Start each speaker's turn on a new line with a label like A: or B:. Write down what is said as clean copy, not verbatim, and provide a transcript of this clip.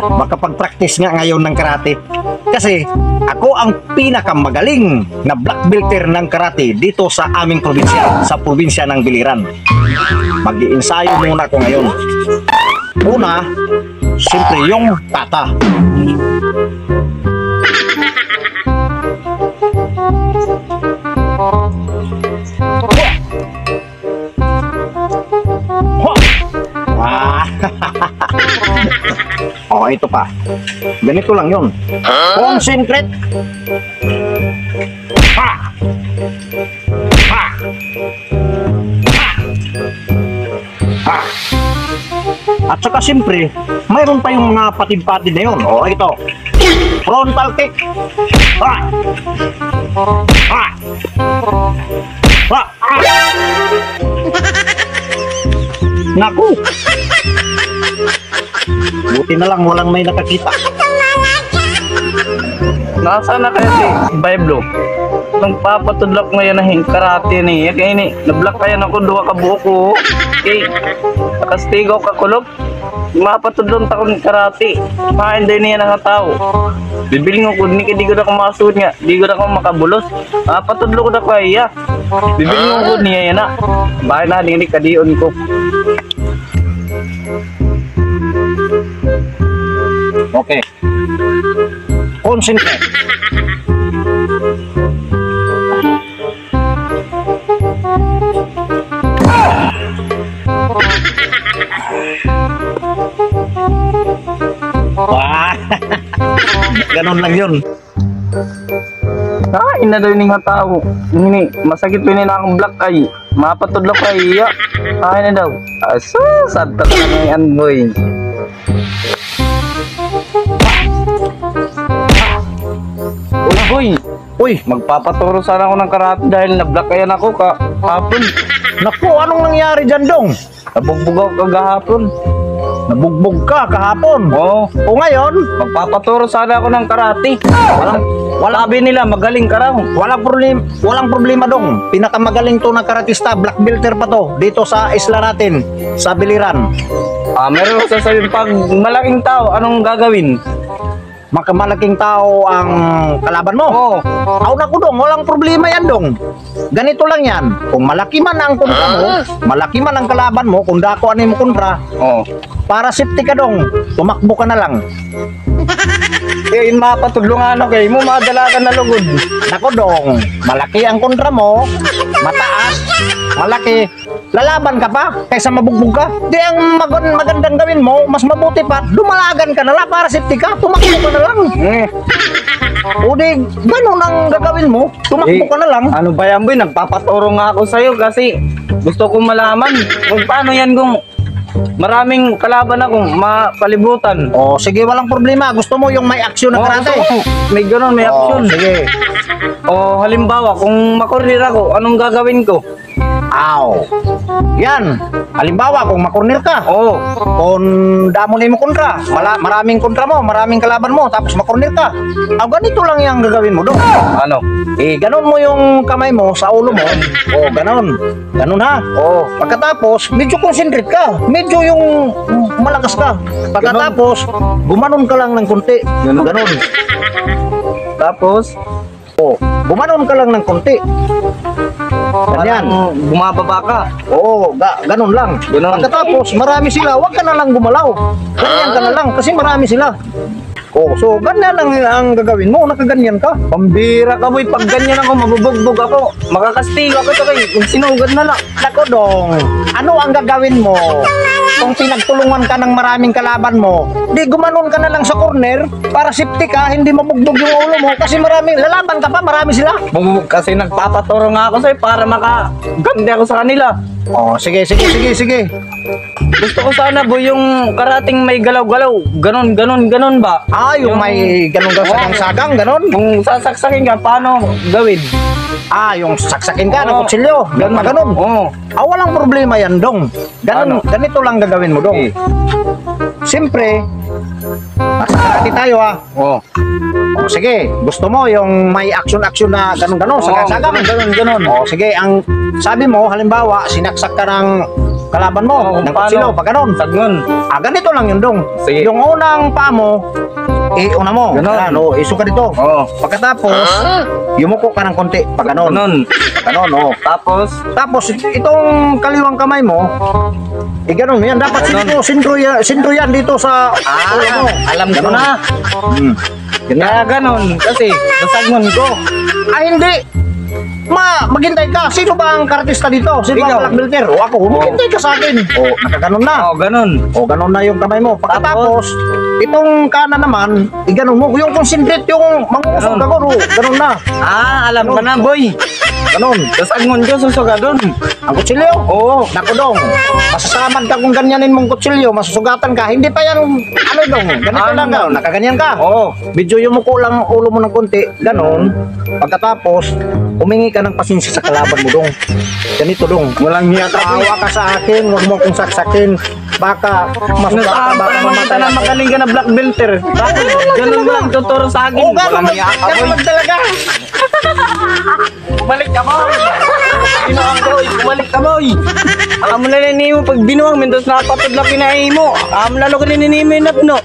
A: makapag-practice nga ngayon ng karate. Kasi ako ang pinakamagaling na black belter ng karate dito sa aming probinsya, sa probinsya ng Biliran. Mag-iensayo muna ako ngayon. Una, siyempre yung kata. Oh, ito pa. Ganito lang yun. Concentrate. Ha! Ha! Ha! Ha! At saka siyempre, mayroon pa yung mga patid-patid na yun. Oh, ito. Frontal kick. Ha! Ha! Ha! Naku! Buti na lang walang may nakakita.
B: Nasaan na kaya si Bible? Nagpapatudlak ngayon na karate niya. Kaya ini, nablock kaya ako duha ka buhok ko. Okay, nakastigaw ka kulog. Mapatudlong ta ko ng karate. Mahinday niya ng tao. Bibili ko ni di ko na kumasud nga. Di ko na ko makabulos. Mapatudlo ko na kaya. Bibili ko niya yan na. Bahay na din kadion ko.
A: Okay. Concentrate. Wah. Ganon lang yun.
B: Ina daw yung nga tao. Ini, masakit pinin na akong black eye. Mapatudlo ka iya. Na daw. Sad ka na yan, boy. Uy, magpapaturo sana ako ng karate dahil na-black ayan ako kahapon.
A: Naku, anong nangyari dyan, Dong?
B: Nabugbog ako kagahapon.
A: Nabugbog ka kahapon.
B: Oo.
A: O ngayon,
B: Magpapaturo sana ako ng karate. Sabi nila, magaling ka raw.
A: walang problema, Dong. Pinakamagaling to na karatista, black belter pa to, dito sa isla natin, sa Biliran.
B: Meron ko sasabihin, pag malaking tao, anong gagawin?
A: Makamalaking tao ang kalaban mo.
B: Oo.
A: Aw naku, Dong, walang problema yan, Dong. Ganito lang yan. Kung malaki man ang kontra mo, malaki man ang kalaban mo, kung dako ano mo kontra,
B: Oo.
A: para safety ka, Dong, tumakbo ka na lang.
B: Eh, yun mapatudlo nga ano kayo mo, madala ka na lugod.
A: Nako, Dong, malaki ang kontra mo, mataas, malaki, lalaban ka pa kaysa mabugbog ka. Di ang magandang gawin mo, mas mabuti pa, dumalagan ka na lang para safety ka, tumakbo ka na lang. O di, ganun ang gagawin mo, tumakbo ka na lang.
B: Ano ba yan, boy? Nagpapaturo nga ako sa'yo kasi gusto kong malaman kung paano yan kung maraming kalaban akong mapalibutan.
A: O sige, walang problema, gusto mo yung may action na karate?
B: May ganun, may action.
A: Sige.
B: O halimbawa, kung makorner ako, anong gagawin ko?
A: Aw. Yan. Halimbawa, kung makorner ka,
B: Oo.
A: kung damo na mo kontra, maraming kontra mo, maraming kalaban mo, tapos makorner ka. Aw, ganito lang yung gagawin mo, Dong.
B: Ano?
A: Ganon mo yung kamay mo sa ulo mo. O, ganon. Ganon ha.
B: Oo.
A: Pagkatapos, medyo concentrate ka. Medyo yung malakas ka. Pagkatapos, gumanon ka lang ng konti.
B: Ganon.
A: Ganon.
B: Tapos,
A: Gumanon ka lang ng konti. Ganyan.
B: parang bumababa ka.
A: Oo, ganun lang.
B: Ganon.
A: Pagkatapos, marami sila. Huwag ka na lang gumalaw. Ganyan ka na lang kasi marami sila. Oh, so ganyan lang ang gagawin mo. Nakaganyan ka.
B: Pambira ka, boy. Pag ganyan ako, mabubugbog ako. Makakastigo ako ito kay kung sinugad na lang.
A: Nako, Dong. Ano ang gagawin mo? Kung pinagtulungan ka ng maraming kalaban mo, di gumanon ka na lang sa corner para safety ka, hindi mabugbog yung ulo mo kasi maraming lalaban ka pa, marami sila.
B: Kasi nagpapaturo nga ako sa'yo para makagandi ako sa kanila.
A: Oh, sige.
B: Gusto ko sana, boy, yung karating may galaw-galaw. Ganon ba?
A: Ah, yung may ganun sagang, ganun.
B: Kung sasaksakin ka, paano gawin?
A: Ah, yung saksakin ka ng
B: Oo.
A: kutsilyo. Ganun.
B: Oo.
A: Ah, walang problema yan, Dong. Ganito lang gagawin mo, Dong. Siyempre, masarati tayo, ha.
B: Oo.
A: O, sige, gusto mo yung may action-action na ganun-ganun, sagang-sagang.
B: Ganon.
A: O, sige, ang sabi mo, halimbawa, sinaksak ka ng kalaban mo, ng kutsilyo, pag ganon.
B: Sagnon.
A: Ganito lang yun, dong.
B: Sige.
A: Yung unang paa mo, una mo.
B: Ganon.
A: Yan, isuka dito.
B: Oo.
A: Pagkatapos, yumuko ka ng konti, pag ganon.
B: Ganon.
A: Ganon,
B: Tapos,
A: Tapos, itong kaliwang kamay mo, ganon mo yan. Dapat sintro yan dito sa ulo mo.
B: alam ko
A: Ganon.
B: na.
A: Yan na.
B: Kaya ganon. Kasi, nasagnon ko.
A: Hindi. Maghintay ka. Sino ba ang kartista dito? Sino ba
B: Ikaw.
A: ang black belter? O ako, maghintay ka sa akin. O, nakaganon na.
B: Oo, ganon.
A: O, ganon na yung kamay mo. Pagkatapos, itong kanan naman, ganon mo. Yung concentrate, yung mangusog
B: Ganon.
A: ka ko, ganon na.
B: Alam ko na, boy.
A: Ganon.
B: Nasagnon ko, susugadon.
A: Ang kutsilyo?
B: Oo.
A: Naku dong, masasamad ka kung ganyanin mong kutsilyo, masusugatan ka. Hindi pa yan, dong, ganito
B: Ano
A: lang ka,
B: lang?
A: nakaganyan ka.
B: Oo.
A: Video yung muko lang ulo mo ng konti, ganon. Pagkatapos, humingi ka ng pasensya sa kalaban mo dong. Ganito dong.
B: Walang hiya ka.
A: Tawa ka sa akin, huwag mo akong saksakin. Baka masugatan, baka
B: Naman
A: mamatay
B: na
A: ako.
B: magaling ka na black belter. Bakit? Ganun lang tuturo sa akin.
A: Oo, ganon,
B: Walang hiya ka, boy.
A: ganon talaga.
B: Bumalik ka, boy. Binuang, boy. Bumalik ka, boy. Amo na mo pag binuang, mintos napatod na kinain mo. Amo lalo ka ninimo yung napno.